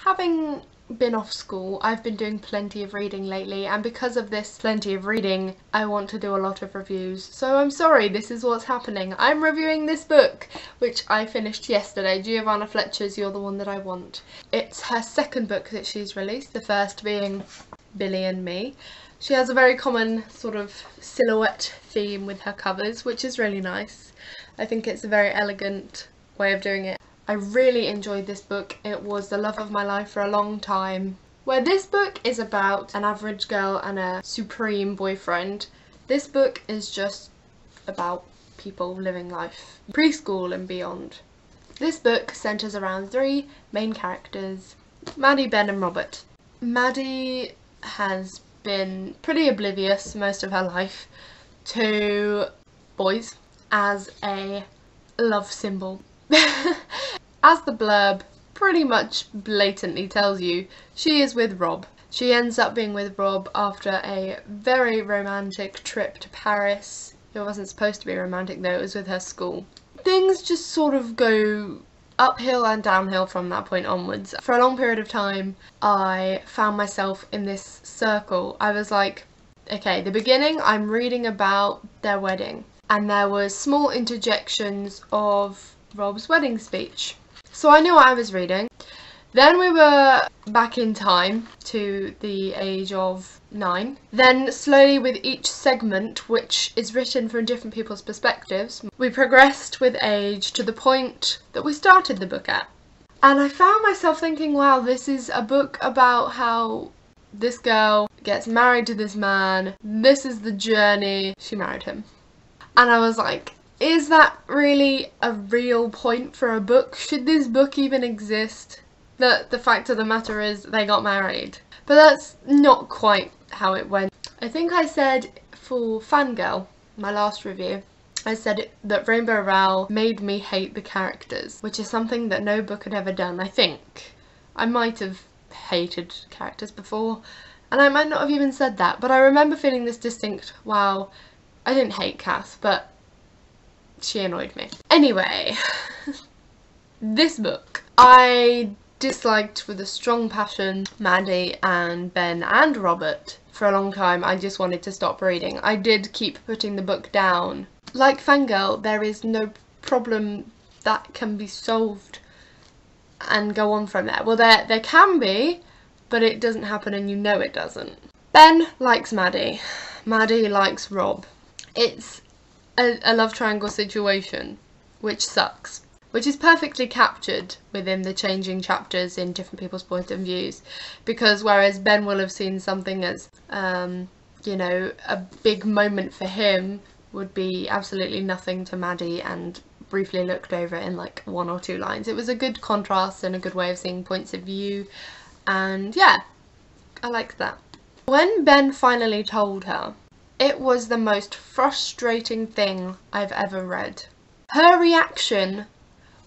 Having been off school, I've been doing plenty of reading lately, and because of this plenty of reading, I want to do a lot of reviews. So I'm sorry, this is what's happening. I'm reviewing this book, which I finished yesterday, Giovanna Fletcher's You're the One That I Want. It's her second book that she's released, the first being Billy and Me. She has a very common sort of silhouette theme with her covers, which is really nice. I think it's a very elegant way of doing it. I really enjoyed this book. It was the love of my life for a long time. Where this book is about an average girl and a supreme boyfriend, this book is just about people living life, preschool and beyond. This book centres around three main characters, Maddie, Ben and Robert. Maddie has been pretty oblivious most of her life to boys as a love symbol. As the blurb pretty much blatantly tells you, she is with Rob. She ends up being with Rob after a very romantic trip to Paris. It wasn't supposed to be romantic though, it was with her school. Things just sort of go uphill and downhill from that point onwards. For a long period of time, I found myself in this circle. I was like, okay, the beginning, I'm reading about their wedding, and there was small interjections of Rob's wedding speech. So I knew what I was reading. Then we were back in time to the age of 9. Then slowly with each segment, which is written from different people's perspectives, we progressed with age to the point that we started the book at. And I found myself thinking, wow, this is a book about how this girl gets married to this man. This is the journey. She married him. And I was like, is that really a real point for a book? Should this book even exist? The fact of the matter is they got married. But that's not quite how it went. I think I said for Fangirl, my last review, I said that Rainbow Rowell made me hate the characters, which is something that no book had ever done, I think. I might have hated characters before, and I might not have even said that, but I remember feeling this distinct, wow, I didn't hate Cass, but she annoyed me. Anyway, this book, I disliked with a strong passion Maddie and Ben and Robert. For a long time I just wanted to stop reading. I did keep putting the book down. Like Fangirl, there is no problem that can be solved and go on from there. Well, there can be, but it doesn't happen and you know it doesn't. Ben likes Maddie. Maddie likes Rob. It's a love triangle situation, which sucks. Which is perfectly captured within the changing chapters in different people's point of views. Because whereas Ben will have seen something as, you know, a big moment for him would be absolutely nothing to Maddie, and briefly looked over it in like 1 or 2 lines. It was a good contrast and a good way of seeing points of view, and yeah, I liked that. When Ben finally told her, it was the most frustrating thing I've ever read. Her reaction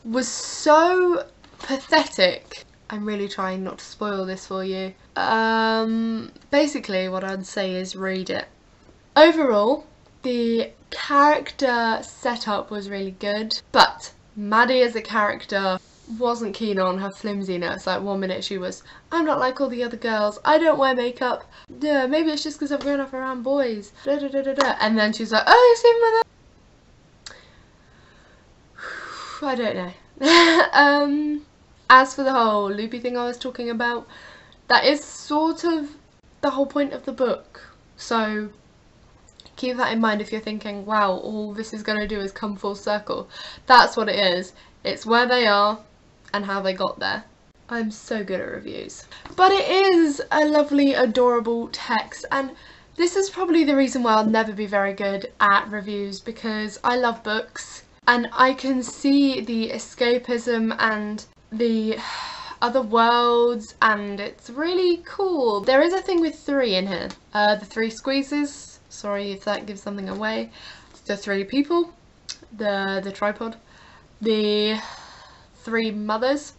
was so pathetic. I'm really trying not to spoil this for you. Basically what I'd say is read it. Overall, the character setup was really good, but Maddie as a character wasn't keen on her flimsiness. Like 1 minute she was, I'm not like all the other girls, I don't wear makeup, yeah, maybe it's just because I've grown up around boys, da da da da da. And then she's like, oh, you're sleeping with her. I don't know. As for the whole loopy thing I was talking about, that is sort of the whole point of the book. So keep that in mind if you're thinking, wow, all this is going to do is come full circle. That's what it is. It's where they are and how they got there. I'm so good at reviews. But it is a lovely, adorable text, and this is probably the reason why I'll never be very good at reviews, because I love books. And I can see the escapism and the other worlds, and it's really cool. There is a thing with 3 in here. The 3 squeezes. Sorry if that gives something away. The 3 people. The tripod. The 3 mothers.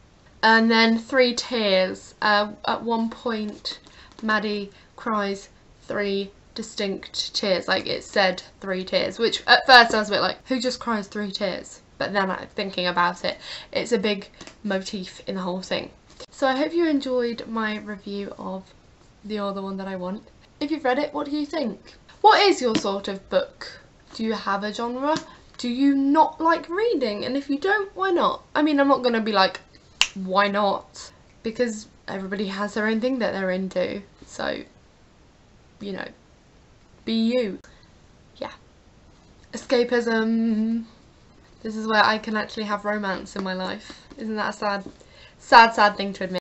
And then 3 tears. At one point, Maddie cries 3 distinct tears, like it said 3 tears, which at first I was a bit like, who just cries 3 tears? But then thinking about it, it's a big motif in the whole thing. So I hope you enjoyed my review of the other one that I want. If you've read it, what do you think? What is your sort of book? Do you have a genre? Do you not like reading? And if you don't, why not? I mean, I'm not gonna be like, why not? Because everybody has their own thing that they're into. So, you know, be you. Yeah. Escapism. This is where I can actually have romance in my life. Isn't that a sad thing to admit?